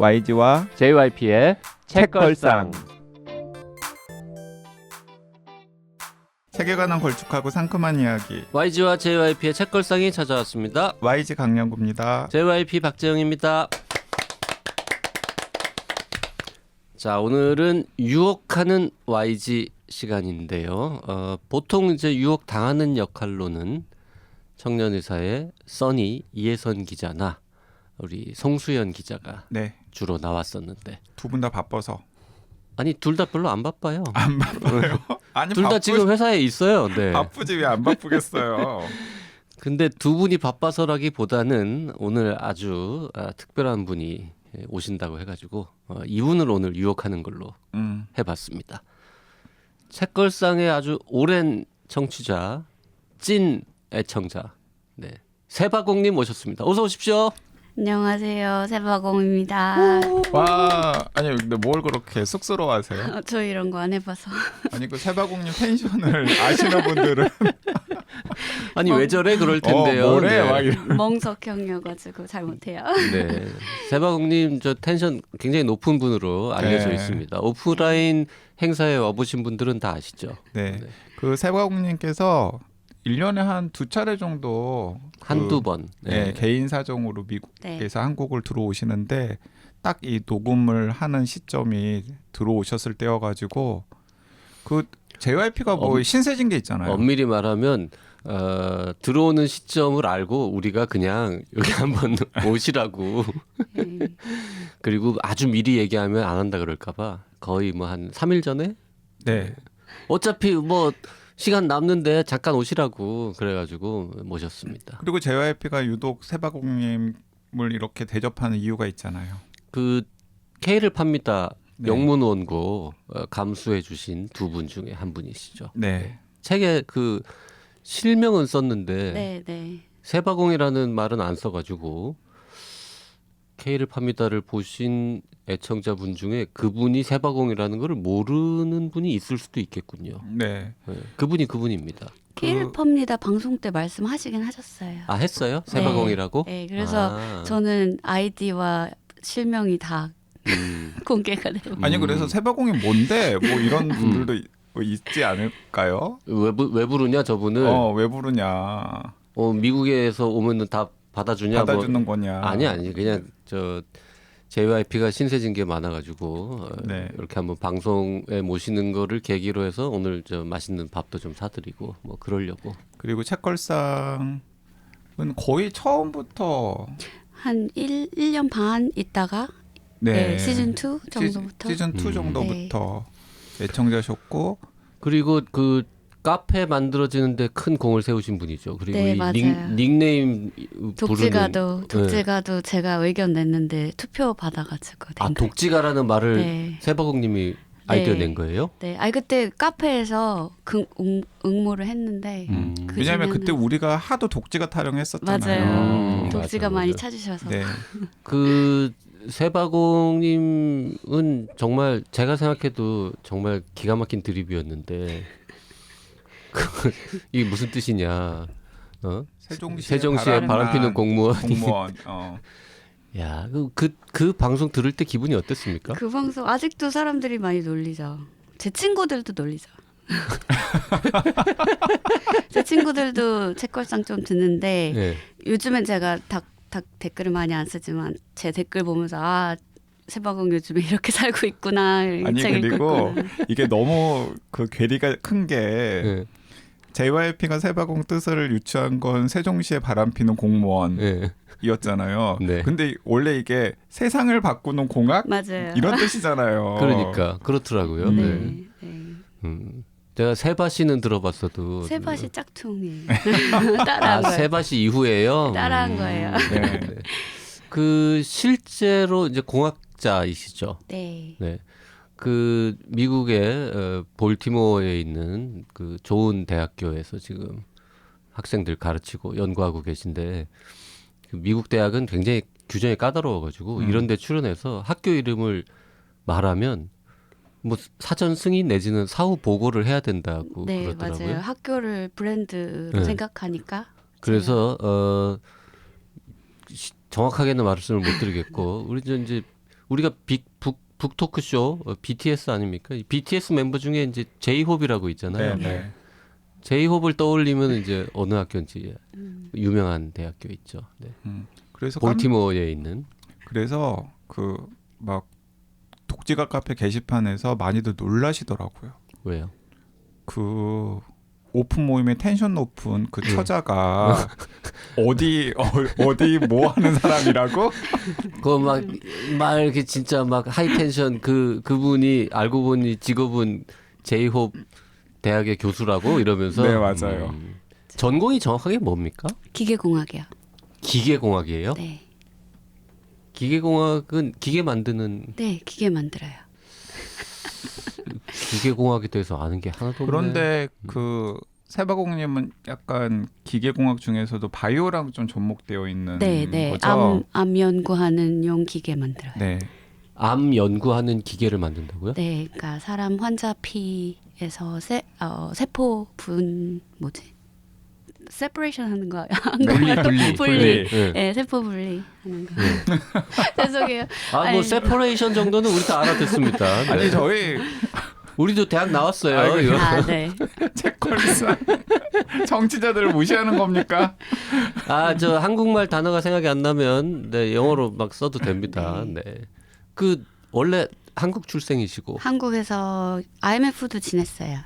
YG와 JYP의 책걸상. 책에 관한 걸쭉하고 상큼한 이야기. YG와 JYP의 책걸상이 찾아왔습니다. YG 강량구입니다. JYP 박재영입니다. 자, 오늘은 유혹하는 YG 시간인데요. 보통 이제 유혹 당하는 역할로는 청년의사의 써니 이혜선 기자나 우리 송수연 기자가 네, 주로 나왔었는데 두 분 다 바빠서. 아니 둘 다 별로 안 바빠요. 안 바빠요? 아니 둘 다 지금 회사에 있어요. 네. 바쁘지 왜 안 바쁘겠어요. 근데 두 분이 바빠서라기보다는 오늘 아주 특별한 분이 오신다고 해가지고 이분을 오늘 유혹하는 걸로 해봤습니다. 책걸상의 아주 오랜 청취자, 찐 애청자, 네. 세바공님 모셨습니다. 어서 오십시오. 안녕하세요. 세바공입니다. 와, 아니 근데 뭘 그렇게 쑥스러워하세요? 저 이런 거 안 해봐서. 아니 그 세바공님 펜션을 아시는 분들은 아니 왜 저래 그럴 텐데요. 뭐래 네. 막 이런. 멍석형이어가지고 잘 못해요. 네, 세바공님 저 텐션 굉장히 높은 분으로 알려져 네. 있습니다. 오프라인 행사에 와보신 분들은 다 아시죠? 네, 그 세바공님께서 1년에 한 2차례 정도 한두 번. 네, 개인 사정으로 미국에서 네. 한국을 들어오시는데 딱 이 녹음을 하는 시점이 들어오셨을 때여가지고 그 JYP가 뭐 신세진 게 있잖아요. 엄밀히 말하면 들어오는 시점을 알고 우리가 그냥 여기 한번 오시라고 그리고 아주 미리 얘기하면 안 한다 그럴까봐 거의 뭐 한 3일 전에 네, 어차피 뭐 시간 남는데 잠깐 오시라고 그래가지고 모셨습니다. 그리고 JYP가 유독 세바공님을 이렇게 대접하는 이유가 있잖아요. 그 K를 팝니다. 네. 영문 원고 감수해 주신 두 분 중에 한 분이시죠. 네, 책에 그 실명은 썼는데 네, 네. 세바공이라는 말은 안 써가지고 K를 팝니다를 보신 애청자분 중에 그분이 세바공이라는 걸 모르는 분이 있을 수도 있겠군요. 네. 네, 그분이 그분입니다. 케일팝니다 방송 때 말씀하시긴 하셨어요. 아 했어요? 세바공이라고? 네, 그래서 아, 저는 아이디와 실명이 다 공개가 되고. 아니 그래서 세바공이 뭔데 뭐 이런 분들도 있지 않을까요? 왜 부르냐 저분을? 왜 부르냐? 미국에서 오면은 다 받아주냐? 받아주는 거냐? 아니 그냥 저 JYP가 신세진 게 많아가지고 네. 이렇게 한번 방송에 모시는 거를 계기로 해서 오늘 저 맛있는 밥도 좀 사드리고 뭐 그러려고. 그리고 책걸상은 거의 처음부터 한 1년 반 있다가 네, 시즌 2 정도부터. 시즌 2 정도부터 애청자셨고 그리고 그 카페 만들어지는데 큰 공을 세우신 분이죠. 그리고 네, 이 맞아요. 닉네임 독지가도 제가 의견 냈는데 투표 받아가지고 된 거예요. 독지가라는 말을 네. 세바공님이 아이디어 네. 낸 거예요? 네, 아니 그때 카페에서 응모를 했는데 그 왜냐하면 중에는- 그때 우리가 하도 독지가 타령했었잖아요. 맞아요. 독지가 맞아, 많이 맞아. 찾으셔서. 네. 그 세바공님은 정말 제가 생각해도 정말 기가 막힌 드립이었는데 이게 무슨 뜻이냐? 세종시에 바람피는 공무원이. 공무원. 야, 그 방송 들을 때 기분이 어땠습니까? 그 방송 아직도 사람들이 많이 놀리죠. 제 친구들도 놀리죠. 제 친구들도 책걸상 좀 듣는데 네. 요즘엔 제가 댓글을 많이 안 쓰지만 제 댓글 보면서 세바공 요즘에 이렇게 살고 있구나. 아니 책 읽고 그리고 있구나. 이게 너무 그 괴리가 큰 게 네. JYP가 세바공 뜻을 유추한 건 세종시에 바람피는 공무원이었잖아요. 네. 근데 원래 이게 세상을 바꾸는 공학 맞아요. 이런 뜻이잖아요. 그러니까 그렇더라고요. 네. 네. 네. 제가 세바시는 들어봤어도 세바시 짝퉁이에요. 따라한 거예요. 세바시 이후에요. 따라한 거예요. 네. 그 실제로 이제 공학자이시죠. 네. 네. 그 미국의 볼티모어에 있는 그 좋은 대학교에서 지금 학생들 가르치고 연구하고 계신데 그 미국 대학은 굉장히 규정이 까다로워가지고 이런 데 출연해서 학교 이름을 말하면 뭐 사전 승인 내지는 사후 보고를 해야 된다고 네, 그러더라고요. 맞아요. 학교를 브랜드로 네. 생각하니까. 그래서 정확하게는 말씀을 못 드리겠고 우리 이제 우리가 북토크쇼 BTS 아닙니까? 이 BTS 멤버 중에 이제 제이홉이라고 있잖아요. 네. 제이홉을 떠올리면 이제 어느 학교인지 유명한 대학교 있죠. 네. 그래서 볼티모어에 있는. 그래서 그 막 독지가 카페 게시판에서 많이들 놀라시더라고요. 왜요? 그 오픈 모임의 텐션 높은 그 처자가 어디 뭐 하는 사람이라고? 그막 이렇게 진짜 막 하이텐션 그분이 알고 보니 직업은 제이홉 대학의 교수라고 이러면서. 네, 맞아요. 전공이 정확하게 뭡니까? 기계공학이요. 기계공학이에요? 네. 기계공학은 기계 만드는 네, 기계 만들어요. 기계공학에 대해서 아는 게 하나도 없네. 그런데 그 세바공님은 약간 기계공학 중에서도 바이오랑 좀 접목되어 있는 네, 거죠? 암 연구하는 용 기계 만들어요. 네. 암 연구하는 기계를 만든다고요? 네, 그러니까 사람 환자 피에서 세포 세퍼레이션 하는 거 분리. 네. 네, 세포 분리 하는 거. 죄송해요. 뭐 세퍼레이션 정도는 우리 다 알아듣습니다. 네. 아니 저희 우리도 대학 나왔어요. 아이고, 이거. 네. 책걸상 정치자들을 무시하는 겁니까? 저 한국말 단어가 생각이 안 나면 네, 영어로 막 써도 됩니다. 네. 그 원래 한국 출생이시고. 한국에서 IMF도 지냈어요.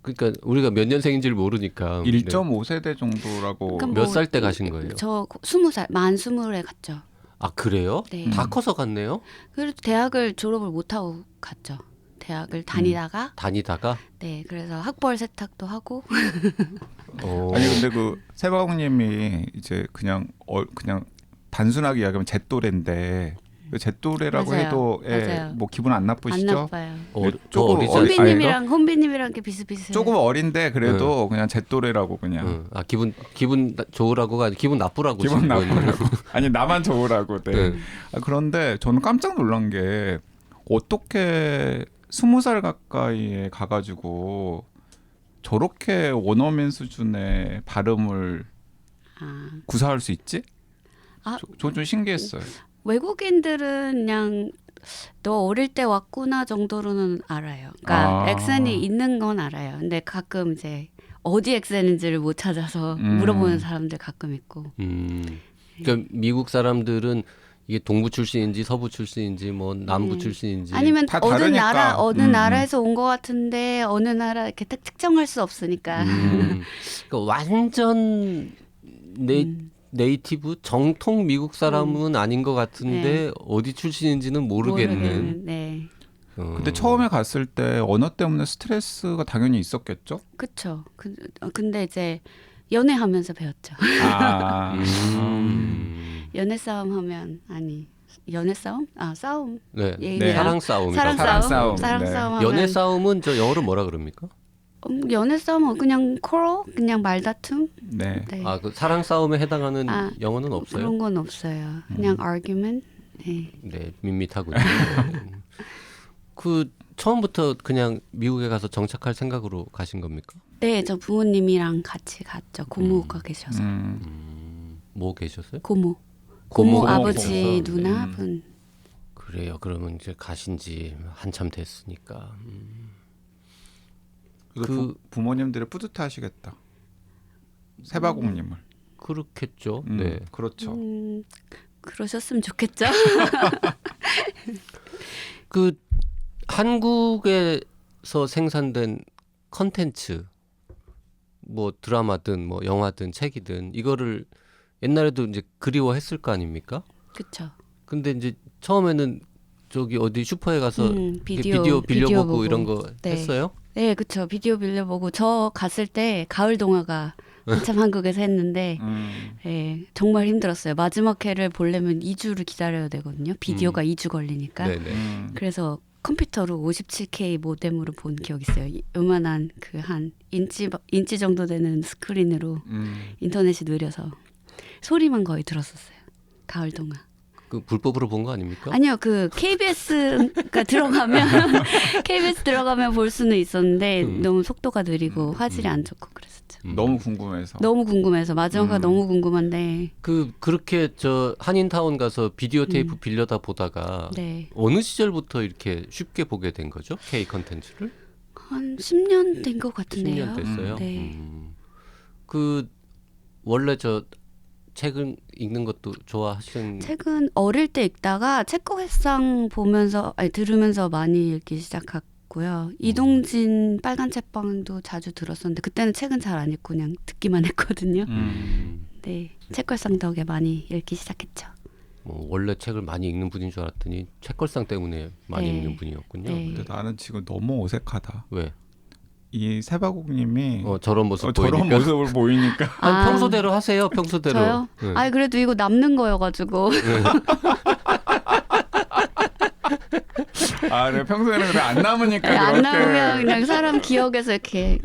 그러니까 우리가 몇 년생인지를 모르니까. 1.5세대 정도라고. 그럼 몇 살 때 가신 거예요? 저 20살, 만 20에 갔죠. 아 그래요? 네. 다 커서 갔네요? 그래도 대학을 졸업을 못하고 갔죠. 대학을 다니다가 다니다가? 네, 그래서 학벌 세탁도 하고. 아니 근데 그 세바공님이 이제 그냥 단순하게 이야기하면 제 또래인데 그 제 또래라고 맞아요. 해도 맞아요. 뭐 기분 안 안 나쁘시죠? 나빠요. 조금 어리지 혼비님이랑 게 비슷비슷해요. 조금 어린데 그래도 그냥 제 또래라고 그냥. 기분 좋으라고가 아니라 기분 나쁘라고. 기분 지금 나쁘라고. 아니 나만 좋으라고. 네. 네. 그런데 저는 깜짝 놀란 게 어떻게 20살 가까이에 가가지고 저렇게 원어민 수준의 발음을 구사할 수 있지? 저는 좀 신기했어요. 외국인들은 그냥 너 어릴 때 왔구나 정도로는 알아요. 그러니까 액센이 있는 건 알아요. 근데 가끔 이제 어디 액센인지를 못 찾아서 물어보는 사람들 가끔 있고. 그러니까 미국 사람들은 이게 동부 출신인지 서부 출신인지 뭐 남부 출신인지 아니면 다 어느 다르니까. 어느 나라에서 온 것 같은데 어느 나라 이렇게 딱 특정할 수 없으니까. 그러니까 완전 네이티브 정통 미국 사람은 아닌 것 같은데 어디 출신인지는 모르겠는. 네. 근데 처음에 갔을 때 언어 때문에 스트레스가 당연히 있었겠죠? 그렇죠. 근데 이제 연애하면서 배웠죠. 연애 싸움 하면 연애 싸움? 싸움. 네. 얘기랑 사랑 싸움이. 사랑 싸움. 네. 하면 연애 싸움은 저 영어로 뭐라 그럽니까? 연애 싸움은 그냥 quarrel, 그냥 말다툼. 네. 네. 그 사랑 싸움에 해당하는 영어는 없어요? 그런 건 없어요. 그냥 argument. 네. 네, 밋밋하군요. 그 처음부터 그냥 미국에 가서 정착할 생각으로 가신 겁니까? 네, 저 부모님이랑 같이 갔죠. 고모가 계셔서. 뭐 계셨어요? 고모 고모 아버지 계셔서. 누나분. 그래요. 그러면 이제 가신지 한참 됐으니까. 부모님들이 뿌듯하시겠다. 세바공님을. 그렇겠죠. 네. 그렇죠. 그러셨으면 좋겠죠. 그 한국에서 생산된 컨텐츠, 뭐 드라마든 뭐 영화든 책이든 이거를 옛날에도 이제 그리워했을 거 아닙니까? 그렇죠. 근데 이제 처음에는 저기 어디 슈퍼에 가서 비디오 빌려보고 보고. 이런 거 네. 했어요? 네, 그렇죠. 비디오 빌려보고 저 갔을 때 가을 동화가 한참 한국에서 했는데 네, 정말 힘들었어요. 마지막 회를 보려면 2주를 기다려야 되거든요. 비디오가 2주 걸리니까. 네네. 그래서 컴퓨터로 57K 모뎀으로 본 기억이 있어요. 요만한 그 한 인치 정도 되는 스크린으로 인터넷이 느려서 소리만 거의 들었었어요. 가을 동화. 그 불법으로 본 거 아닙니까? 아니요, 그 KBS가 들어가면 KBS 들어가면 볼 수는 있었는데 너무 속도가 느리고 화질이 안 좋고 그랬었죠. 너무 궁금해서. 너무 궁금해서 마지막가 너무 궁금한데. 그렇게 저 한인타운 가서 비디오 테이프 빌려다 보다가 네. 어느 시절부터 이렇게 쉽게 보게 된 거죠? K 컨텐츠를? 한 10년 된 것 같은데요. 10년 됐어요. 네. 그 원래 저 책을 읽는 것도 좋아하시는 책은 어릴 때 읽다가 책거획상 보면서 들으면서 많이 읽기 시작했고요. 이동진 빨간 책방도 자주 들었었는데 그때는 책은 잘 안 읽고 그냥 듣기만 했거든요. 네, 책걸상 덕에 많이 읽기 시작했죠. 원래 책을 많이 읽는 분인 줄 알았더니 책걸상 때문에 많이 네. 읽는 분이었군요. 네. 근데 나는 지금 너무 어색하다. 왜? 이 세바국님이 저런 모습 저런 보이니까. 모습을 보이니까 아니, 평소대로 하세요. 평소대로. 저요? 네. 아니 그래도 이거 남는 거여가지고 아, 그래 평소에는 그래 안 남으니까 네, 안 그렇게. 나오면 그냥 사람 기억에서 이렇게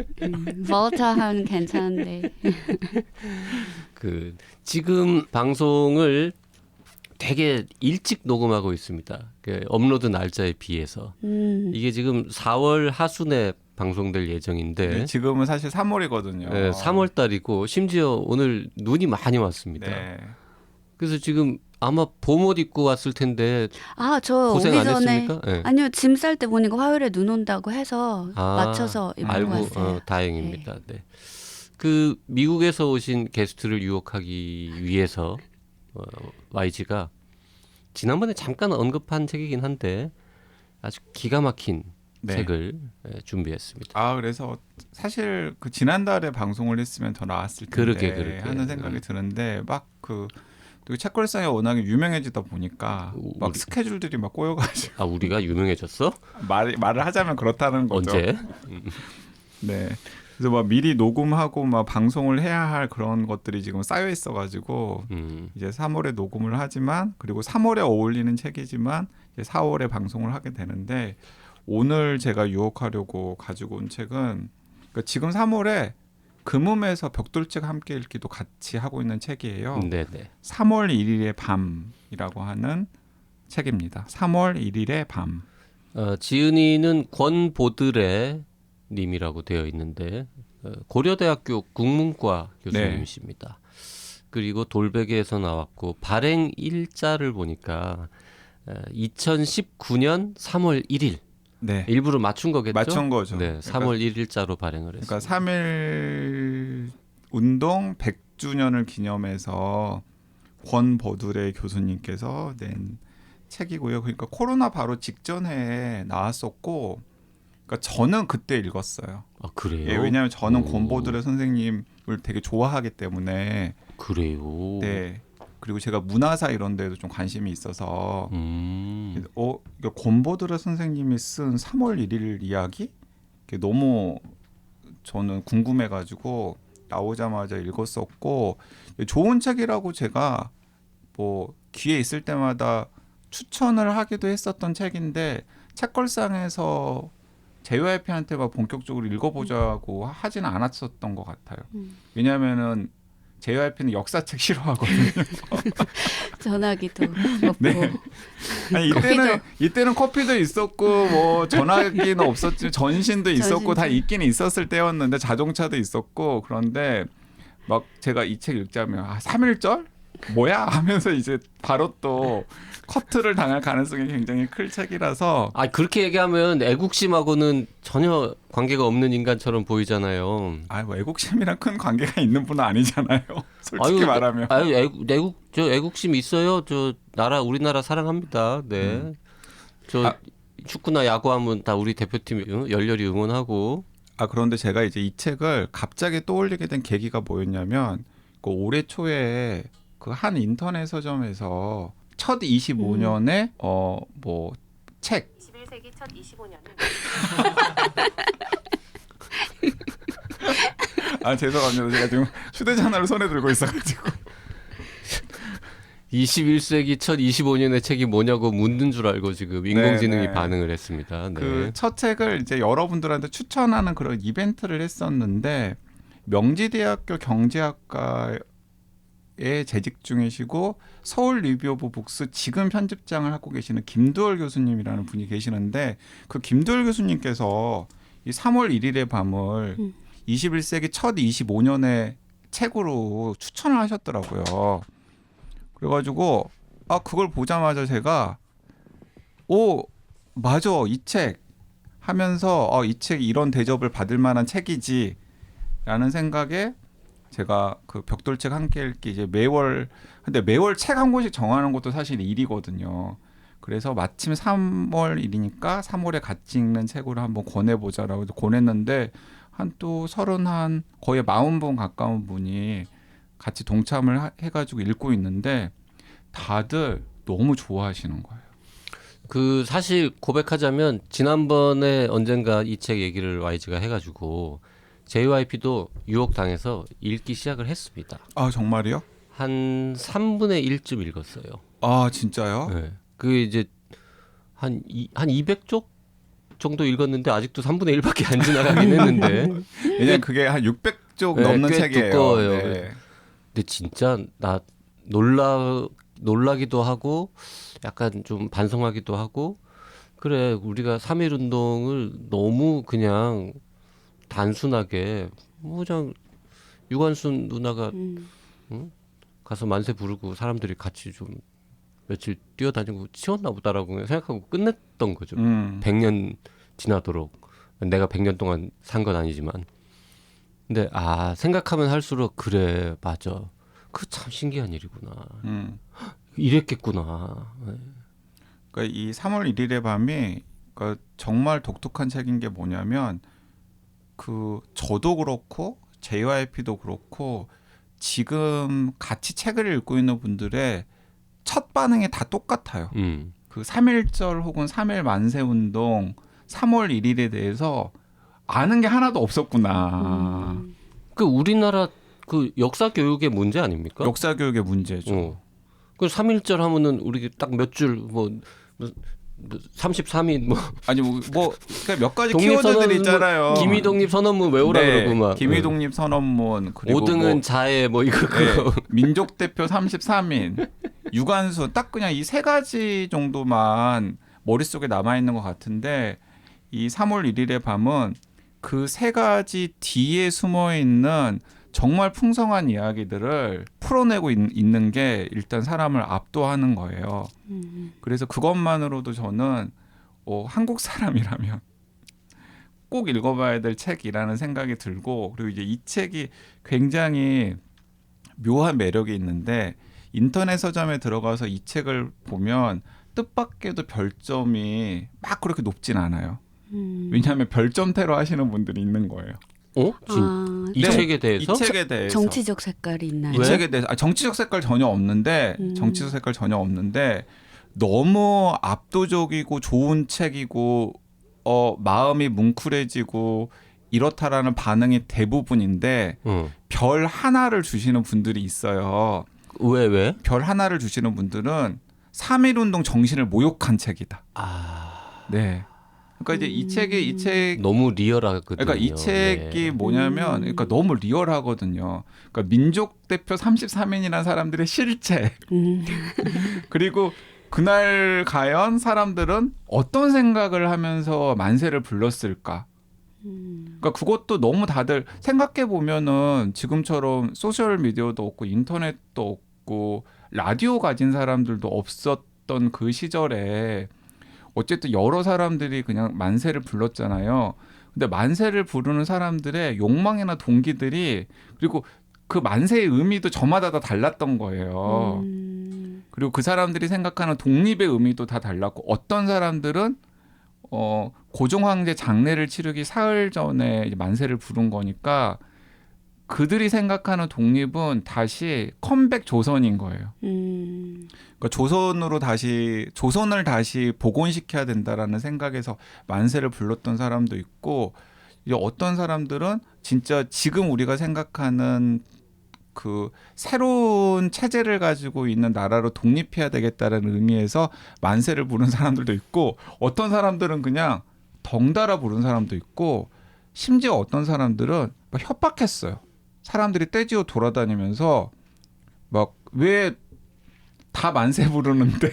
멀타하면 괜찮은데. 그 지금 방송을 되게 일찍 녹음하고 있습니다. 그 업로드 날짜에 비해서 이게 지금 4월 하순에 방송될 예정인데 네, 지금은 사실 3월이거든요. 네, 3월 달이고 심지어 오늘 눈이 많이 왔습니다. 네. 그래서 지금 아마 봄옷 입고 왔을 텐데 아, 저 고생 오기 안 전에 했습니까? 네. 아니요, 짐 쌀 때 보니까 화요일에 눈 온다고 해서 맞춰서 입고 알고 왔어요. 다행입니다. 네. 그 미국에서 오신 게스트를 유혹하기 위해서 YG가 지난번에 잠깐 언급한 책이긴 한데 아주 기가 막힌 네. 책을 준비했습니다. 아, 그래서 사실 그 지난달에 방송을 했으면 더 나았을 텐데 그러게. 하는 생각이 드는데 막 그 책걸상이 워낙에 유명해지다 보니까 막 우리- 스케줄들이 막 꼬여가지고 아 우리가 유명해졌어? 말을 하자면 그렇다는 거죠. 언제? 네. 그래서 막 미리 녹음하고 막 방송을 해야 할 그런 것들이 지금 쌓여 있어가지고 이제 3월에 녹음을 하지만 그리고 3월에 어울리는 책이지만 이제 4월에 방송을 하게 되는데 오늘 제가 유혹하려고 가지고 온 책은 그러니까 지금 3월에 금음에서 벽돌책 함께 읽기도 같이 하고 있는 책이에요. 네네. 3월 1일의 밤이라고 하는 책입니다. 3월 1일의 밤. 지은이는 권보드레 님이라고 되어 있는데 고려대학교 국문과 교수님이십니다. 그리고 돌베개에서 나왔고 발행 일자를 보니까 2019년 3월 1일 네. 일부러 맞춘 거겠죠? 맞춘 거죠. 네, 3월 1일자로 발행을 했습니다. 그러니까 3일 운동 100주년을 기념해서 권보드레 교수님께서 낸 책이고요. 그러니까 코로나 바로 직전에 나왔었고, 그러니까 저는 그때 읽었어요. 아 그래요? 예, 왜냐하면 저는 오. 권보드레 선생님을 되게 좋아하기 때문에. 그래요. 네. 그리고 제가 문화사 이런 데도 좀 관심이 있어서 이거 권보드레 선생님이 쓴 3월 1일 이야기? 이게 너무 저는 궁금해가지고 나오자마자 읽었었고 좋은 책이라고 제가 뭐 기회 있을 때마다 추천을 하기도 했었던 책인데 책걸상에서 JYP한테 막 본격적으로 읽어보자고 하지는 않았었던 것 같아요. 왜냐하면은 JYP는 역사책 싫어하거든요. 전화기도 없고. 네. 아니 이때는 커피도 있었고 뭐 전화기는 없었지 전신도 있었고 다 있기는 있었을 때였는데 자동차도 있었고 그런데 막 제가 이 책 읽자면 3.1절 뭐야 하면서 이제 바로 또 커트를 당할 가능성이 굉장히 클 책이라서 그렇게 얘기하면 애국심하고는 전혀 관계가 없는 인간처럼 보이잖아요. 뭐 애국심이랑 큰 관계가 있는 분은 아니잖아요. 솔직히 말하면. 애국심 있어요. 우리나라 사랑합니다. 네. 축구나 야구하면 다 우리 대표팀 열렬히 응원하고. 그런데 제가 이제 이 책을 갑자기 떠올리게 된 계기가 뭐였냐면 그 올해 초에 그 한 인터넷 서점에서 첫 25년에 뭐 책 21세기 첫 25년은 죄송합니다. 제가 지금 휴대전화를 손에 들고 있어가지고 21세기 첫 25년의 책이 뭐냐고 묻는 줄 알고 지금 인공지능이 네. 반응을 했습니다. 네. 그 첫 책을 이제 여러분들한테 추천하는 그런 이벤트를 했었는데 명지대학교 경제학과에서 재직 중이시고 서울 리뷰 오브 북스 지금 편집장을 하고 계시는 김두월 교수님이라는 분이 계시는데 그 김두월 교수님께서 이 3월 1일의 밤을 21세기 첫 25년의 책으로 추천을 하셨더라고요. 그래가지고 그걸 보자마자 제가 맞아 이 책 하면서 이 책이 이런 대접을 받을 만한 책이지라는 생각에 제가 그 벽돌책 함께 읽기 이제 매월 책 한 권씩 정하는 것도 사실 일이거든요. 그래서 마침 3월이니까 3월에 같이 읽는 책으로 한번 권해보자라고 권했는데 한 또 31 거의 40분 가까운 분이 같이 동참을 해가지고 읽고 있는데 다들 너무 좋아하시는 거예요. 그 사실 고백하자면 지난번에 언젠가 이 책 얘기를 YG가 해가지고 JYP도 유혹당해서 읽기 시작을 했습니다. 아 정말이요? 한 3분의 1쯤 읽었어요. 아 진짜요? 네. 그 이제 한 200쪽 정도 읽었는데 아직도 3분의 1밖에 안 지나가긴 했는데 왜냐면 그게 한 600쪽 네, 넘는 꽤 책이에요. 두꺼워요. 네. 근데 진짜 나 놀라기도 하고 약간 좀 반성하기도 하고 그래 우리가 3.1 운동을 너무 그냥 단순하게 그냥 유관순 누나가 가서 만세 부르고 사람들이 같이 좀 며칠 뛰어다니고 치웠나 보다라고 생각하고 끝냈던 거죠. 100년 지나도록 내가 100년 동안 산 건 아니지만 근데 생각하면 할수록 그래 맞아 그 참 신기한 일이구나 이랬겠구나. 네. 그러니까 이 3월 1일의 밤이 그러니까 정말 독특한 책인 게 뭐냐면 그 저도 그렇고 JYP도 그렇고 지금 같이 책을 읽고 있는 분들의 첫 반응이 다 똑같아요. 그 3.1절 혹은 3.1 만세운동 3월 1일에 대해서 아는 게 하나도 없었구나. 그 우리나라 그 역사 교육의 문제 아닙니까? 역사 교육의 문제죠. 그 3.1절 하면은 우리 딱 몇 줄 뭐 33인 뭐 아니 그러니까 몇 가지 키워드들이 있잖아요. 김희독립 선언문 외우라 그러고 막 김희독립 선언문 그리고 5등은 자해 뭐 이거 그거 민족 대표 33인 유관순 딱 그냥 이 세 가지 정도만 머릿속에 남아 있는 것 같은데 이 3월 1일의 밤은 그 세 가지 뒤에 숨어 있는 정말 풍성한 이야기들을 풀어내고 있는 게 일단 사람을 압도하는 거예요. 그래서 그것만으로도 저는 한국 사람이라면 꼭 읽어봐야 될 책이라는 생각이 들고 그리고 이제 이 책이 굉장히 묘한 매력이 있는데 인터넷 서점에 들어가서 이 책을 보면 뜻밖에도 별점이 막 그렇게 높진 않아요. 왜냐하면 별점태로 하시는 분들이 있는 거예요. 이 책에 대해서? 이 책에 대해서 정치적 색깔이 있나요? 이 책에 대해서 정치적 색깔 전혀 없는데 정치적 색깔 전혀 없는데 너무 압도적이고 좋은 책이고 마음이 뭉클해지고 이렇다라는 반응이 대부분인데 별 하나를 주시는 분들이 있어요. 왜? 별 하나를 주시는 분들은 3.1 운동 정신을 모욕한 책이다. 네. 그러니까 이제 이 책 너무 리얼하거든요. 그러니까 이 책이 뭐냐면 그러니까 너무 리얼하거든요. 그러니까 민족 대표 33인이라는 사람들의 실체. 그리고 그날 과연 사람들은 어떤 생각을 하면서 만세를 불렀을까? 그러니까 그것도 너무 다들 생각해 보면은 지금처럼 소셜 미디어도 없고 인터넷도 없고 라디오 가진 사람들도 없었던 그 시절에 어쨌든 여러 사람들이 그냥 만세를 불렀잖아요. 근데 만세를 부르는 사람들의 욕망이나 동기들이 그리고 그 만세의 의미도 저마다 다 달랐던 거예요. 그리고 그 사람들이 생각하는 독립의 의미도 다 달랐고 어떤 사람들은 고종 황제 장례를 치르기 사흘 전에 만세를 부른 거니까 그들이 생각하는 독립은 다시 컴백 조선인 거예요. 그러니까 조선을 다시 복원시켜야 된다라는 생각에서 만세를 불렀던 사람도 있고 이제 어떤 사람들은 진짜 지금 우리가 생각하는 그 새로운 체제를 가지고 있는 나라로 독립해야 되겠다라는 의미에서 만세를 부른 사람들도 있고 어떤 사람들은 그냥 덩달아 부른 사람도 있고 심지어 어떤 사람들은 막 협박했어요. 사람들이 떼지어 돌아다니면서 막 왜 다 만세 부르는데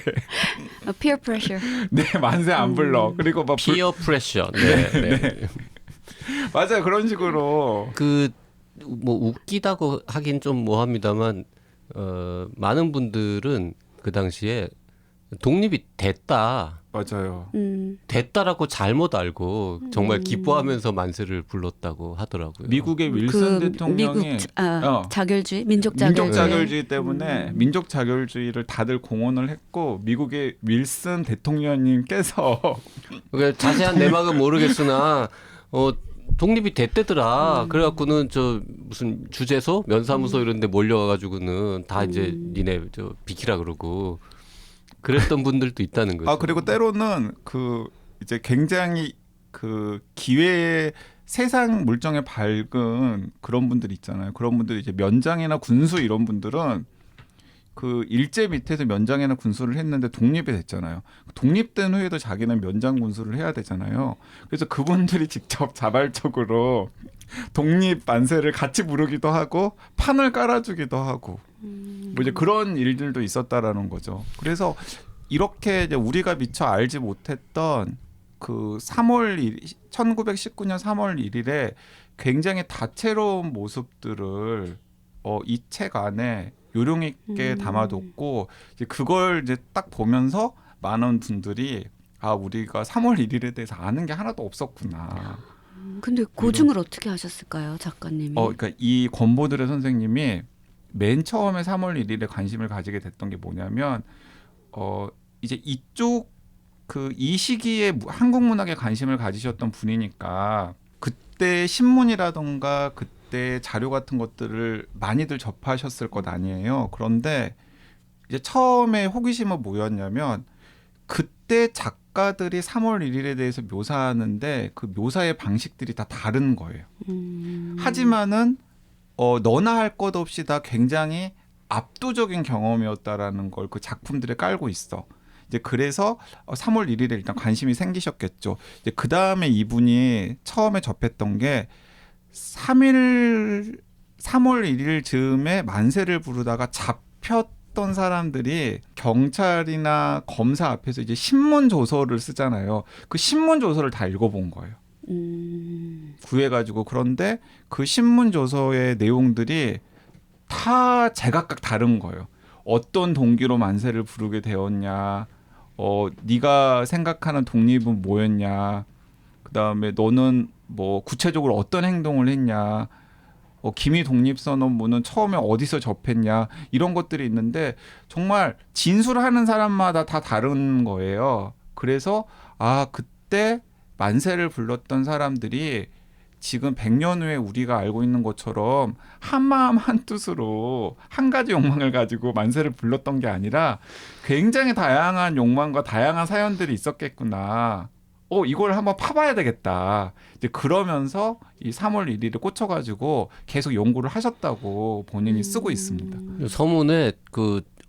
peer pressure. 네 만세 안 불러. 그리고 막 피어 프레셔. 네. 네. 맞아요. 그런 식으로 그 뭐 웃기다고 하긴 좀 뭐합니다만 많은 분들은 그 당시에 독립이 맞아요. 됐다라고 잘못 알고 정말 기뻐하면서 만세를 불렀다고 하더라고요. 미국의 윌슨 대통령이 미국 자결주의, 민족 자결주의. 민족 자결주의 때문에 민족 자결주의를 다들 공언을 했고 미국의 윌슨 대통령님께서 그러니까 자세한 내막은 모르겠으나 독립이 됐대더라. 그래갖고는 저 무슨 주재소, 면사무소 이런데 몰려와가지고는 다 이제 니네 저 비키라 그러고 그랬던 분들도 있다는 거죠. 그리고 때로는 그 이제 굉장히 그 기회의 세상 물정에 밝은 그런 분들 있잖아요. 그런 분들이 이제 면장이나 군수 이런 분들은 그 일제 밑에서 면장이나 군수를 했는데 독립이 됐잖아요. 독립된 후에도 자기는 면장 군수를 해야 되잖아요. 그래서 그분들이 직접 자발적으로 독립 만세를 같이 부르기도 하고 판을 깔아주기도 하고 뭐 이제 그런 일들도 있었다라는 거죠. 그래서 이렇게 이제 우리가 미처 알지 못했던 그 1919년 3월 1일에 굉장히 다채로운 모습들을 이 책 안에 요령 있게 담아뒀고 이제 그걸 이제 딱 보면서 많은 분들이 우리가 3월 1일에 대해서 아는 게 하나도 없었구나. 근데 고증을 어떻게 하셨을까요, 작가님이? 그러니까 이 권보드레 선생님이 맨 처음에 3월 1일에 관심을 가지게 됐던 게 뭐냐면 이제 이쪽 이 시기에 한국 문학에 관심을 가지셨던 분이니까 그때 신문이라던가 그때 자료 같은 것들을 많이들 접하셨을 것 아니에요. 그런데 이제 처음에 호기심은 뭐였냐면 그때 작가들이 3월 1일에 대해서 묘사하는데 그 묘사의 방식들이 다 다른 거예요. 하지만은 너나 할 것 없이 다 굉장히 압도적인 경험이었다라는 걸 그 작품들에 깔고 있어. 이제 그래서 3월 1일에 일단 관심이 생기셨겠죠. 이제 그 다음에 이분이 처음에 접했던 게 3월 1일 즈음에 만세를 부르다가 잡혔던 사람들이 경찰이나 검사 앞에서 이제 신문 조서를 쓰잖아요. 그 신문 조서를 다 읽어본 거예요. 구해가지고. 그런데 그 신문 조서의 내용들이 다 제각각 다른 거예요. 어떤 동기로 만세를 부르게 되었냐, 네가 생각하는 독립은 뭐였냐, 그다음에 너는 뭐 구체적으로 어떤 행동을 했냐, 기미 독립선언문은 처음에 어디서 접했냐, 이런 것들이 있는데 정말 진술하는 사람마다 다 다른 거예요. 그래서 그때 만세를 불렀던 사람들이 지금 100년 후에 우리가 알고 있는 것처럼 한마음 한뜻으로 한 가지 욕망을 가지고 만세를 불렀던 게 아니라 굉장히 다양한 욕망과 다양한 사연들이 있었겠구나. 이걸 한번 파봐야 되겠다. 이제 그러면서 이 3월 1일에 꽂혀가지고 계속 연구를 하셨다고 본인이 쓰고 있습니다. 서문에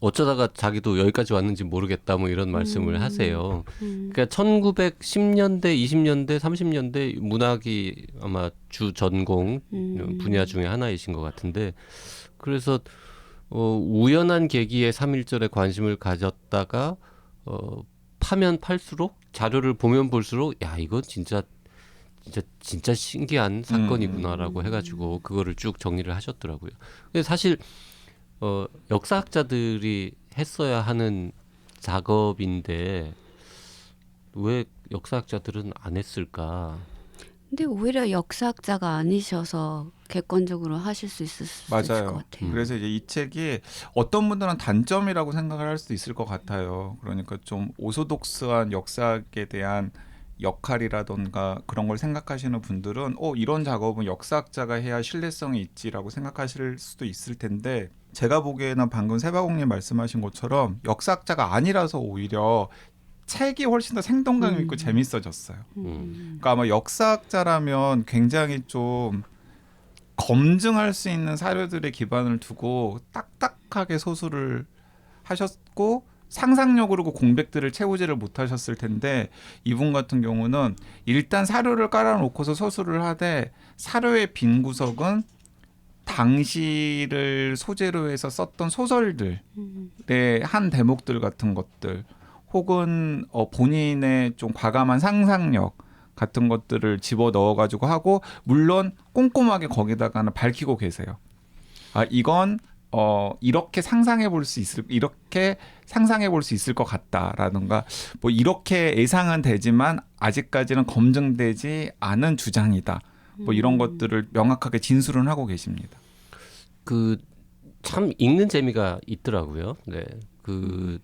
어쩌다가 자기도 여기까지 왔는지 모르겠다 뭐 이런 말씀을 하세요. 그러니까 1910년대, 20년대, 30년대 문학이 아마 주 전공 분야 중에 하나이신 것 같은데 그래서 우연한 계기에 3.1절에 관심을 가졌다가 파면 팔수록 자료를 보면 볼수록 이건 진짜 신기한 사건이구나라고 해가지고 그거를 쭉 정리를 하셨더라고요. 근데 사실 역사학자들이 했어야 하는 작업인데 왜 역사학자들은 안 했을까? 근데 오히려 역사학자가 아니셔서 객관적으로 하실 수 있을 것 같아요. 그래서 이제 이 책이 어떤 분들은 단점이라고 생각을 할 수도 있을 것 같아요. 그러니까 좀 오소독스한 역사학에 대한 역할이라던가 그런 걸 생각하시는 분들은 이런 작업은 역사학자가 해야 신뢰성이 있지라고 생각하실 수도 있을 텐데 제가 보기에는 방금 세바공님 말씀하신 것처럼 역사학자가 아니라서 오히려 책이 훨씬 더 생동감 있고 재밌어졌어요. 그러니까 아마 역사학자라면 굉장히 좀 검증할 수 있는 사료들의 기반을 두고 딱딱하게 소술을 하셨고 상상력으로 그 공백들을 채우지를 못하셨을 텐데 이분 같은 경우는 일단 사료를 깔아놓고서 소술을 하되 사료의 빈 구석은 당시를 소재로 해서 썼던 소설들의 한 대목들 같은 것들 혹은 본인의 좀 과감한 상상력 같은 것들을 집어 넣어가지고 하고 물론 꼼꼼하게 거기다가는 밝히고 계세요. 이건 이렇게 상상해 볼 수 있을 것 같다라든가 뭐 이렇게 예상은 되지만 아직까지는 검증되지 않은 주장이다. 뭐 이런 것들을 명확하게 진술은 하고 계십니다. 그 참 읽는 재미가 있더라고요. 네. 그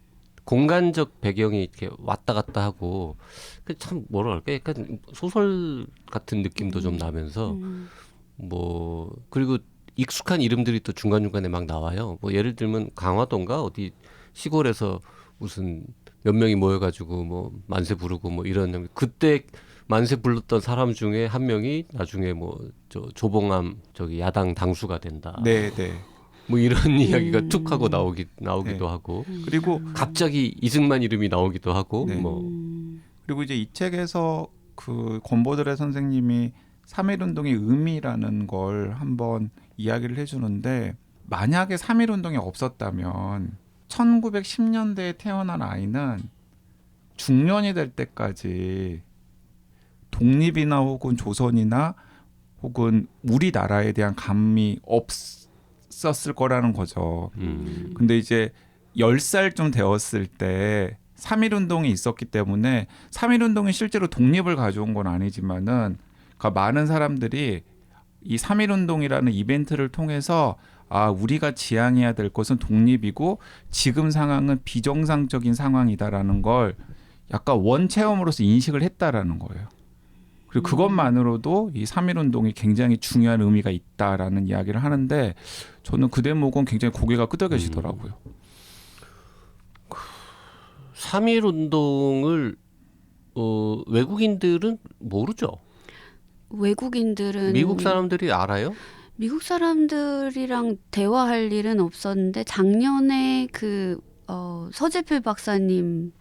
공간적 배경이 이렇게 왔다 갔다 하고 참 뭐라 할까 약간 소설 같은 느낌도 좀 나면서 뭐 그리고 익숙한 이름들이 또 중간중간에 막 나와요. 뭐 예를 들면 강화도인가 어디 시골에서 무슨 몇 명이 모여가지고 뭐 만세 부르고 뭐 이런 그때 만세 불렀던 사람 중에 한 명이 나중에 뭐 저 조봉암 저기 야당 당수가 된다. 네, 네. 뭐 이런 이야기가 툭 하고 나오기도 네. 하고 그리고 갑자기 이승만 이름이 나오기도 하고 네. 뭐 그리고 이제 이 책에서 그 권보드레 선생님이 3.1운동의 의미라는 걸 한번 이야기를 해주는데 만약에 3.1운동이 없었다면 1910년대에 태어난 아이는 중년이 될 때까지 독립이나 혹은 조선이나 혹은 우리나라에 대한 감이 없었을 거라는 거죠. 근데 이제 10살쯤 되었을 때 3.1운동이 있었기 때문에 3.1운동이 실제로 독립을 가져온 건 아니지만은 그러니까 많은 사람들이 이 3.1운동이라는 이벤트를 통해서 우리가 지향해야 될 것은 독립이고 지금 상황은 비정상적인 상황이다라는 걸 약간 원체험으로서 인식을 했다라는 거예요. 그리고 그것만으로도 이 3.1운동이 굉장히 중요한 의미가 있다라는 이야기를 하는데 저는 그 대목은 굉장히 고개가 끄덕여지더라고요. 3.1운동을 외국인들은 모르죠. 외국인들은 미국 사람들이 알아요? 미국 사람들이랑 대화할 일은 없었는데 작년에 그 서재필 박사님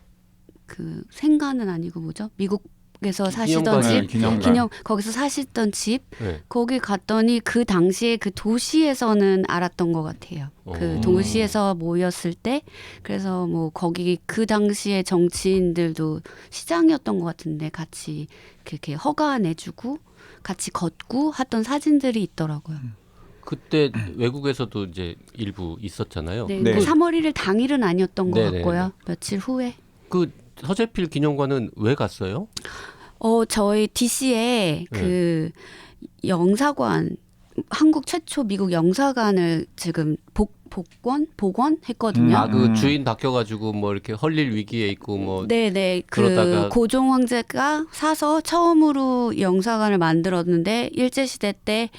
그 생가는 아니고 뭐죠? 미국에서 사시던 집, 기념관. 거기서 사시던 집 네. 거기 갔더니 그 당시에 그 도시에서는 알았던 것 같아요. 그 도시에서 모였을 때 그래서 뭐 거기 그 당시에 정치인들도 시장이었던 것 같은데 같이 그렇게 허가 내주고 같이 걷고 하던 사진들이 있더라고요. 그때 외국에서도 이제 일부 있었잖아요. 네, 네. 3월 1일 당일은 아니었던 것 네네네. 같고요. 며칠 후에. 그 서재필 기념관은 왜 갔어요? 저희 DC에 그 영사관 한국 최초 미국 영사관을 지금 복원했거든요. 그 주인 바뀌어가지고 뭐 이렇게 헐릴 위기에 있고 뭐 네네. 그러다가 그 고종 황제가 사서 처음으로 영사관을 만들었는데 일제시대 때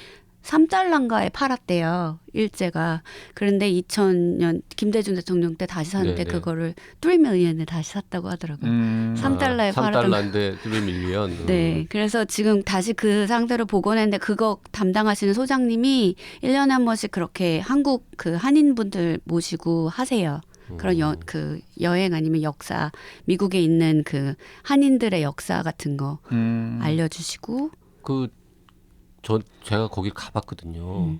3달러인가에 팔았대요. 일제가. 그런데 2000년 김대중 대통령 때 다시 샀는데 네네. 그거를 3밀리언에 다시 샀다고 하더라고요. 3달러에 팔았던 3달러인데 3밀리언. 네. 그래서 지금 다시 그 상태로 복원했는데 그거 담당하시는 소장님이 1년에 한 번씩 그렇게 한국 그 한인분들 모시고 하세요. 그런 그 여행 아니면 역사, 미국에 있는 그 한인들의 역사 같은 거 알려주시고. 제가 거기 가봤거든요.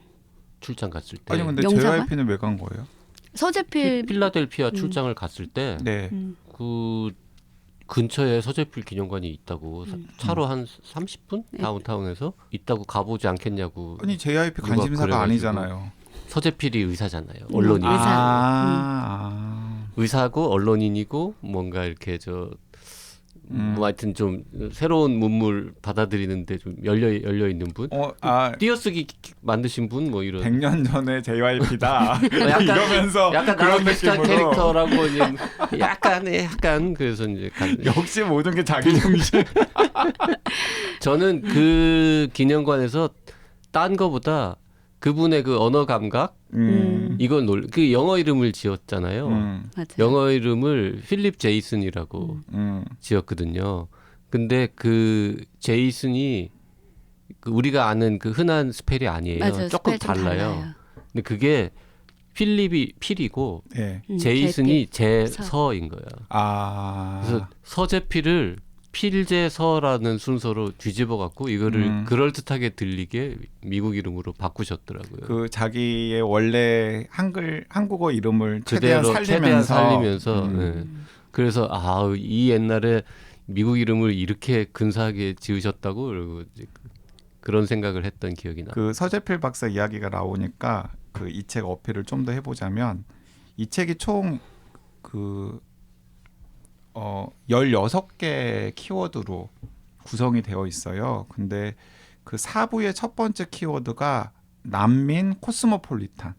출장 갔을 때. 아니 근데 영사관? JYP는 왜 간 거예요? 서재필 필라델피아 출장을 갔을 때 네. 그 근처에 서재필 기념관이 있다고 차로 한 30분 네. 다운타운에서 있다고 가보지 않겠냐고. 아니 JYP 누가 관심사가 그래가지고. 아니잖아요. 서재필이 의사잖아요. 언론인. 의사고 언론인이고 뭔가 이렇게 뭐 하여튼 좀 새로운 문물 받아들이는데 좀 열려 있는 분. 띄어쓰기 만드신 분 뭐 이런. 100년 전에 JYP다. 약간, 이러면서 약간 그런 나랑 비슷한 느낌으로. 캐릭터라고 이제 약간 그래서 이제 역시 모든 게 자기 중심. 저는 그 기념관에서 딴 거보다 그분의 그 언어 감각 이걸 그 영어 이름을 지었잖아요. 맞아요. 영어 이름을 필립 제이슨이라고 지었거든요. 근데 그 제이슨이 그 우리가 아는 그 흔한 스펠이 아니에요. 맞아요. 조금 스펠 좀 달라요. 근데 그게 필립이 필이고 네. 제이슨이 제서인 거야. 그래서 서재필을 필제서라는 순서로 뒤집어 갖고 이거를 음. 그럴듯하게 들리게 미국 이름으로 바꾸셨더라고요. 그 자기의 원래 한국어 이름을 그대로 최대한 최대한 살리면서, 살리면서 예. 그래서 이 옛날에 미국 이름을 이렇게 근사하게 지으셨다고 그러고 이제 그런 생각을 했던 기억이 나. 그 서재필 박사 이야기가 나오니까 그 이 책 어필을 좀 더 해보자면 이 책이 총 16개 키워드로 구성이 되어 있어요. 근데 그 4부의 첫 번째 키워드가 난민 코스모폴리탄,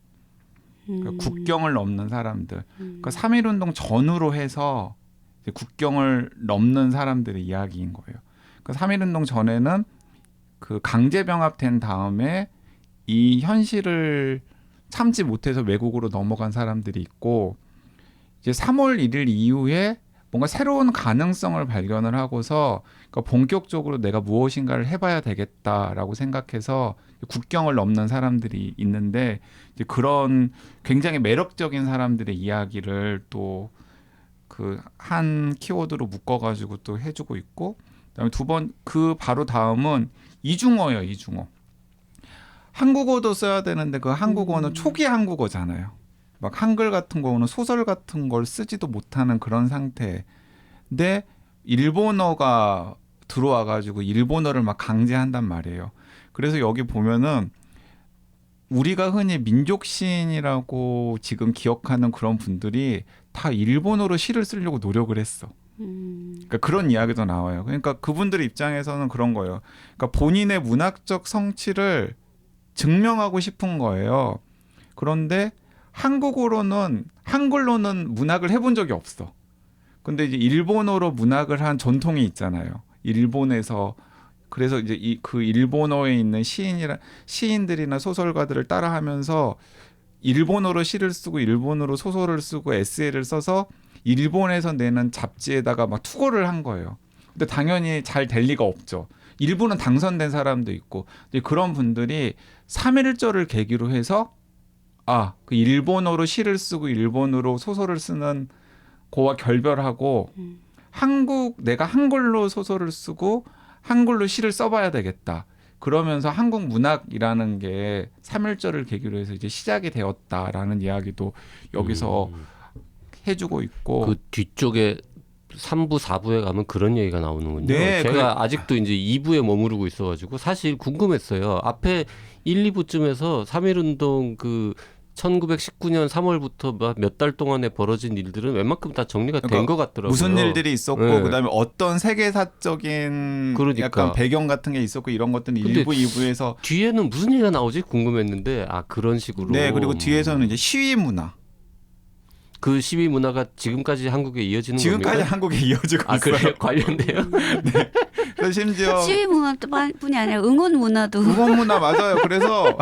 그러니까 국경을 넘는 사람들. 그러니까 3.1운동 전후로 해서 이제 국경을 넘는 사람들의 이야기인 거예요. 그러니까 3.1운동 전에는 그 강제병합된 다음에 이 현실을 참지 못해서 외국으로 넘어간 사람들이 있고, 이제 3월 1일 이후에 뭔가 새로운 가능성을 발견을 하고서 그러니까 본격적으로 내가 무엇인가를 해봐야 되겠다라고 생각해서 국경을 넘는 사람들이 있는데, 이제 그런 굉장히 매력적인 사람들의 이야기를 또 그 한 키워드로 묶어가지고 또 해주고 있고, 그다음에 그 바로 다음은 이중어예요. 이중어. 한국어도 써야 되는데 그 한국어는 초기 한국어잖아요. 막 한글 같은 거는 소설 같은 걸 쓰지도 못하는 그런 상태. 근데 일본어가 들어와가지고 일본어를 막 강제한단 말이에요. 그래서 여기 보면은 우리가 흔히 민족 시인이라고 지금 기억하는 그런 분들이 다 일본어로 시를 쓰려고 노력을 했어. 그러니까 그런 이야기도 나와요. 그러니까 그분들 입장에서는 그런 거예요. 그러니까 본인의 문학적 성취를 증명하고 싶은 거예요. 그런데 한글로는 문학을 해본 적이 없어. 근데 이제 일본어로 문학을 한 전통이 있잖아요. 일본에서. 그래서 이제 그 일본어에 있는 시인들이나 소설가들을 따라하면서 일본어로 시를 쓰고 일본어로 소설을 쓰고 에세이를 써서 일본에서 내는 잡지에다가 막 투고를 한 거예요. 근데 당연히 잘 될 리가 없죠. 일부는 당선된 사람도 있고. 그런 분들이 3.1절을 계기로 해서 그 일본어로 시를 쓰고 일본어로 소설을 쓰는 거와 결별하고 내가 한글로 소설을 쓰고 한글로 시를 써봐야 되겠다. 그러면서 한국 문학이라는 게 3.1절을 계기로 해서 이제 시작이 되었다라는 이야기도 여기서 해주고 있고. 그 뒤쪽에 3부, 4부에 가면 그런 얘기가 나오는군요. 네, 제가 아직도 이제 2부에 머무르고 있어가지고 사실 궁금했어요. 앞에 1, 2부쯤에서 3.1운동 그 1919년 3월부터 몇 달 동안에 벌어진 일들은 웬만큼 다 정리가 된 것 같더라고요. 무슨 일들이 있었고, 네. 그다음에 어떤 세계사적인 그러니까. 약간 배경 같은 게 있었고, 이런 것들은 1부, 2부에서. 뒤에는 무슨 얘기가 나오지 궁금했는데 그런 식으로. 네, 그리고 뒤에서는 이제 시위 문화. 그 시위 문화가 지금까지 한국에 이어지는 지금까지 겁니까? 한국에 이어지고 있어요. 그래요? 관련돼요? 네. 그래서 심지어 시위 문화뿐이 아니라 응원 문화도. 응원 문화 맞아요. 그래서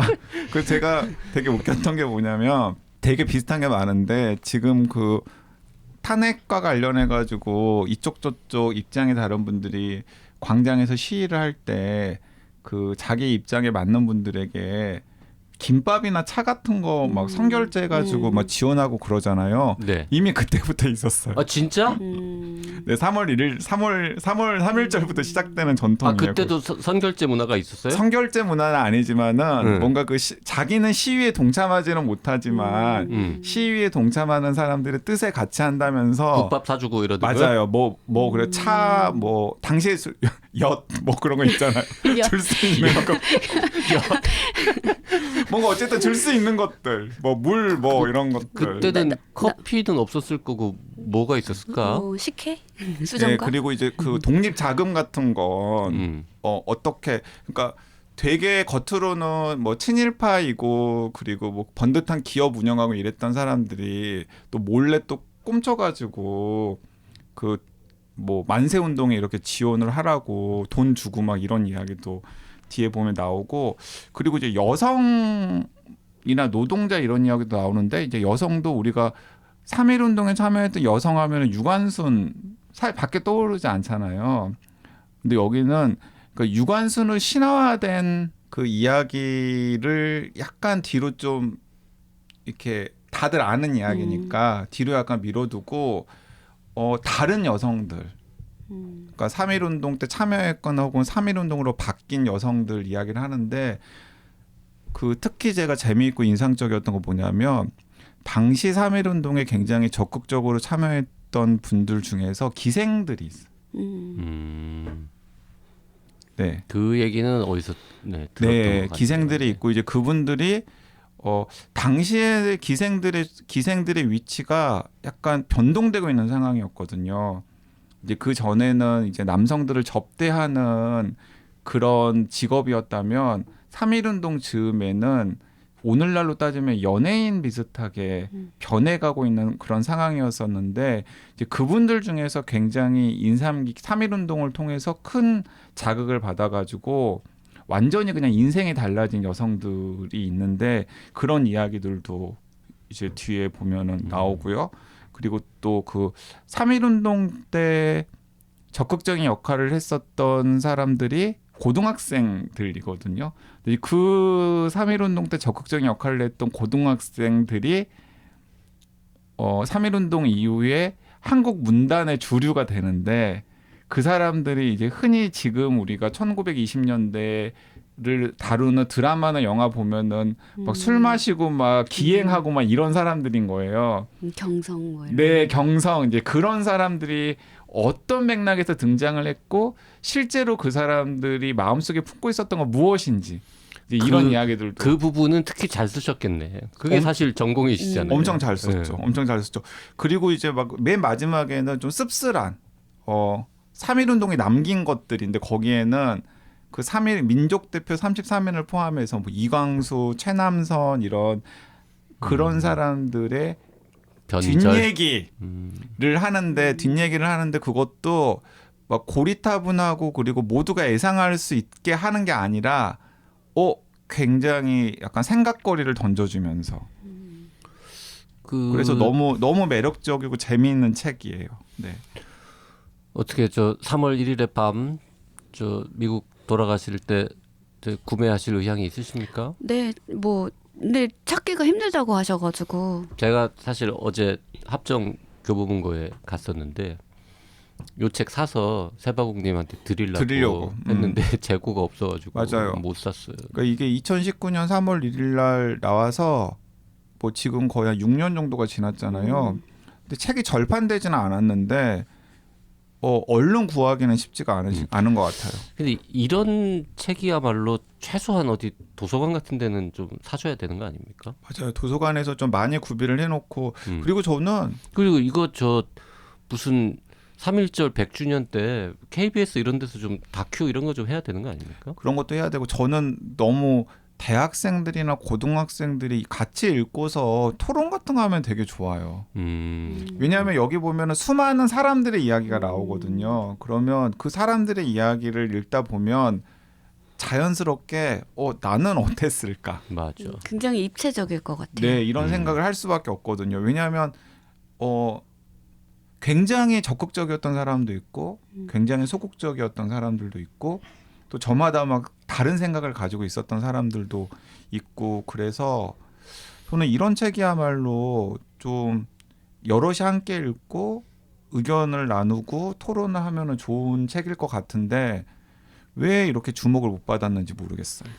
그 제가 되게 웃겼던 게 뭐냐면 되게 비슷한 게 많은데, 지금 그 탄핵과 관련해 가지고 이쪽 저쪽 입장이 다른 분들이 광장에서 시위를 할 때 그 자기 입장에 맞는 분들에게 김밥이나 차 같은 거 막 선결제 가지고 막 지원하고 그러잖아요. 네. 이미 그때부터 있었어요. 진짜? 네, 3월 1일 3일절부터 시작되는 전통이에요. 그때도 선결제 문화가 있었어요? 선결제 문화는 아니지만은 뭔가 자기는 시위에 동참하지는 못하지만 시위에 동참하는 사람들의 뜻에 같이 한다면서 국밥 사주고 이러더라고요. 맞아요. 뭐 그래 차 뭐 당시에 엿 뭐 그런 거 있잖아요. 줄 수 있는 거. 뭔가 어쨌든 줄 수 있는 것들, 뭐 물 뭐 이런 것들. 그때는 커피는 없었을 거고 뭐가 있었을까? 식혜? 네, 수정과? 그리고 이제 그 독립 자금 같은 건 어떻게, 그러니까 되게 겉으로는 뭐 친일파이고 그리고 뭐 번듯한 기업 운영하고 이랬던 사람들이 또 몰래 또 꼼쳐가지고 그 뭐 만세 운동에 이렇게 지원을 하라고 돈 주고 막 이런 이야기도 뒤에 보면 나오고, 그리고 이제 여성이나 노동자 이런 이야기도 나오는데, 이제 여성도 우리가 3.1 운동에 참여했던 여성 하면은 유관순 밖에 떠오르지 않잖아요. 근데 여기는 그 유관순을 신화화된 그 이야기를 약간 뒤로 좀 이렇게 다들 아는 이야기니까 뒤로 약간 밀어두고 다른 여성들, 그러니까 3.1운동 때 참여했거나 혹은 3.1운동으로 바뀐 여성들 이야기를 하는데 그 특히 제가 재미있고 인상적이었던 거 뭐냐면 당시 3.1운동에 굉장히 적극적으로 참여했던 분들 중에서 기생들이 있어요. 네. 그 얘기는 어디서 들었던 것 네, 같아요. 기생들이 있고 이제 그분들이 당시에 기생들의 위치가 약간 변동되고 있는 상황이었거든요. 이제 그 전에는 이제 남성들을 접대하는 그런 직업이었다면 3.1운동 즈음에는 오늘날로 따지면 연예인 비슷하게 변해가고 있는 그런 상황이었었는데 이제 그분들 중에서 굉장히 인상 깊게 3.1운동을 통해서 큰 자극을 받아가지고 완전히 그냥 인생이 달라진 여성들이 있는데 그런 이야기들도 이제 뒤에 보면은 나오고요. 그리고 또 그 3.1운동 때 적극적인 역할을 했었던 사람들이 고등학생들이거든요. 그 3.1운동 때 적극적인 역할을 했던 고등학생들이 3.1운동 이후에 한국 문단의 주류가 되는데 그 사람들이 이제 흔히 지금 우리가 1920년대를 다루는 드라마나 영화 보면은 막 술 마시고 막 기행하고 막 이런 사람들인 거예요. 경성 뭐 이런. 네, 경성 이제 그런 사람들이 어떤 맥락에서 등장을 했고 실제로 그 사람들이 마음속에 품고 있었던 건 무엇인지 이제 이런 이야기들도 그 부분은 특히 잘 쓰셨겠네. 그게 사실 전공이시잖아요. 엄청 잘 썼죠. 엄청 잘 썼죠. 그리고 이제 막 맨 마지막에는 좀 씁쓸한 3.1운동이 남긴 것들인데 거기에는 그 3.1 민족 대표 33인을 포함해서 뭐 이광수, 최남선 이런 그런 사람들의 뒷얘기를 하는데 그것도 막 고리타분하고 그리고 모두가 예상할 수 있게 하는 게 아니라 굉장히 약간 생각거리를 던져주면서 그래서 너무 매력적이고 재미있는 책이에요. 네. 어떻게 저 3월 1일의 밤 저 미국 돌아가실 때 구매하실 의향이 있으십니까? 네, 근데 찾기가 힘들다고 하셔가지고. 제가 사실 어제 합정 교보문고에 갔었는데 요 책 사서 세바국님한테 드리려고 했는데 재고가 없어가지고 맞아요. 못 샀어요. 그러니까 이게 2019년 3월 1일 날 나와서 뭐 지금 거의 한 6년 정도가 지났잖아요. 근데 책이 절판되지는 않았는데 얼른 구하기는 쉽지가 않은 것 같아요. 근데 이런 책이야말로 최소한 어디 도서관 같은 데는 좀 사줘야 되는 거 아닙니까? 맞아요. 도서관에서 좀 많이 구비를 해놓고 그리고 이거 저 무슨 3.1절 100주년 때 KBS 이런 데서 좀 다큐 이런 거 좀 해야 되는 거 아닙니까? 그런 것도 해야 되고 저는 너무 대학생들이나 고등학생들이 같이 읽고서 토론 같은 거 하면 되게 좋아요. 왜냐하면 여기 보면은 수많은 사람들의 이야기가 나오거든요. 그러면 그 사람들의 이야기를 읽다 보면 자연스럽게 나는 어땠을까? 맞아. 굉장히 입체적일 것 같아요. 네, 이런 생각을 할 수밖에 없거든요. 왜냐하면 굉장히 적극적이었던 사람도 있고 굉장히 소극적이었던 사람들도 있고 또 저마다 막 다른 생각을 가지고 있었던 사람들도 있고 그래서 저는 이런 책이야말로 좀 여럿이 함께 읽고 의견을 나누고 토론을 하면은 좋은 책일 것 같은데 왜 이렇게 주목을 못 받았는지 모르겠어요.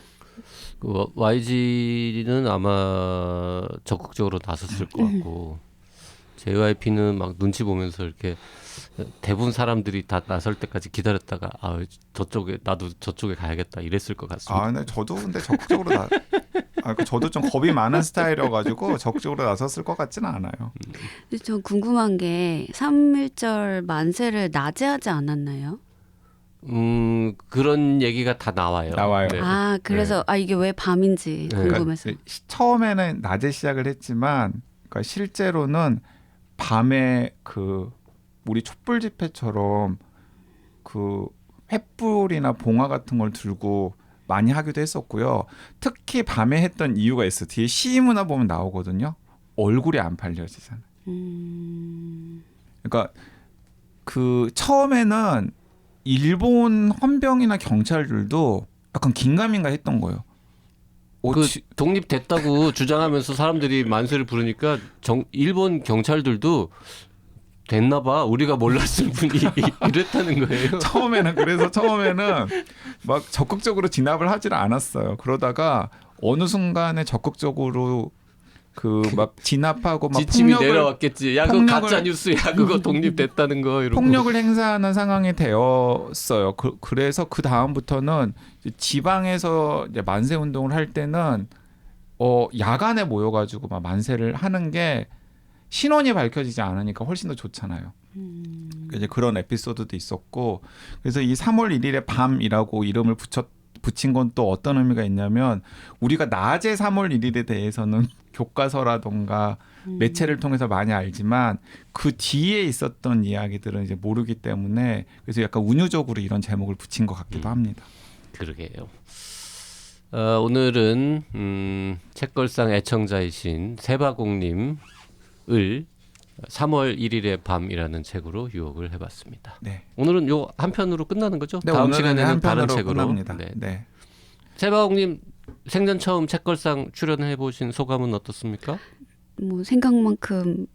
그 YG는 아마 적극적으로 나섰을 것 같고 JYP는 막 눈치 보면서 이렇게 대부분 사람들이 다 나설 때까지 기다렸다가 나도 저쪽에 가야겠다 이랬을 것 같습니다. 네, 저도 근데 적극적으로 저도 좀 겁이 많은 스타일이어가지고 적극적으로 나섰을 것 같지는 않아요. 근데 저 궁금한 게 3.1절 만세를 낮에 하지 않았나요? 그런 얘기가 다 나와요. 네. 그래서 이게 왜 밤인지 궁금해서. 그러니까 처음에는 낮에 시작을 했지만 그러니까 실제로는 밤에 우리 촛불 집회처럼 그 횃불이나 봉화 같은 걸 들고 많이 하기도 했었고요. 특히 밤에 했던 이유가 있어. 뒤에 시위문화 보면 나오거든요. 얼굴이 안 팔려지잖아요. 그러니까 처음에는 일본 헌병이나 경찰들도 약간 긴가민가 했던 거예요. 독립됐다고 주장하면서 사람들이 만세를 부르니까 일본 경찰들도 됐나 봐. 우리가 몰랐을 뿐이 이랬다는 거예요. 처음에는 막 적극적으로 진압을 하질 않았어요. 그러다가 어느 순간에 적극적으로 그 막 진압하고 막 지침이 내려왔겠지. 야, 그거 가짜 뉴스야. 그거 독립됐다는 거 이러고. 폭력을 행사하는 상황이 되었어요. 그래서 그 다음부터는 지방에서 이제 만세 운동을 할 때는 야간에 모여가지고 막 만세를 하는 게 신원이 밝혀지지 않으니까 훨씬 더 좋잖아요. 이제 그런 에피소드도 있었고, 그래서 이 3월 1일의 밤이라고 이름을 붙인 건 또 어떤 의미가 있냐면, 우리가 낮에 3월 1일에 대해서는 교과서라던가 매체를 통해서 많이 알지만 그 뒤에 있었던 이야기들은 이제 모르기 때문에, 그래서 약간 운유적으로 이런 제목을 붙인 것 같기도 합니다. 그러게요. 오늘은 책걸상 애청자이신 세바공님을 3월 1일의 밤이라는 책으로 유혹을 해봤습니다. 네. 오늘은 요 한 편으로 끝나는 거죠? 네, 다음 오늘은 시간에는 한 다른 편으로 책으로. 끝납니다. 네. 네. 세바공님 생전 처음 책걸상 출연해 보신 소감은 어떻습니까? 뭐 생각만큼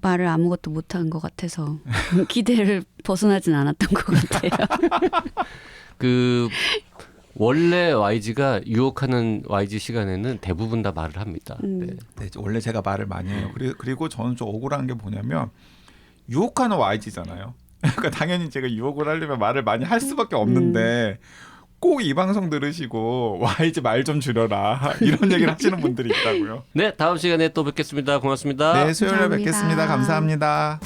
말을 아무것도 못한 것 같아서 기대를 벗어나진 않았던 것 같아요. 그 원래 YG가 유혹하는 YG 시간에는 대부분 다 말을 합니다. 네. 네, 원래 제가 말을 많이 해요. 그리고 저는 좀 억울한 게 뭐냐면, 유혹하는 YG잖아요. 그러니까 당연히 제가 유혹을 하려면 말을 많이 할 수밖에 없는데 꼭 이 방송 들으시고 YG 말 좀 줄여라 이런 얘기를 하시는 분들이 있다고요. 네, 다음 시간에 또 뵙겠습니다. 고맙습니다. 네, 수요일에 감사합니다. 뵙겠습니다. 감사합니다.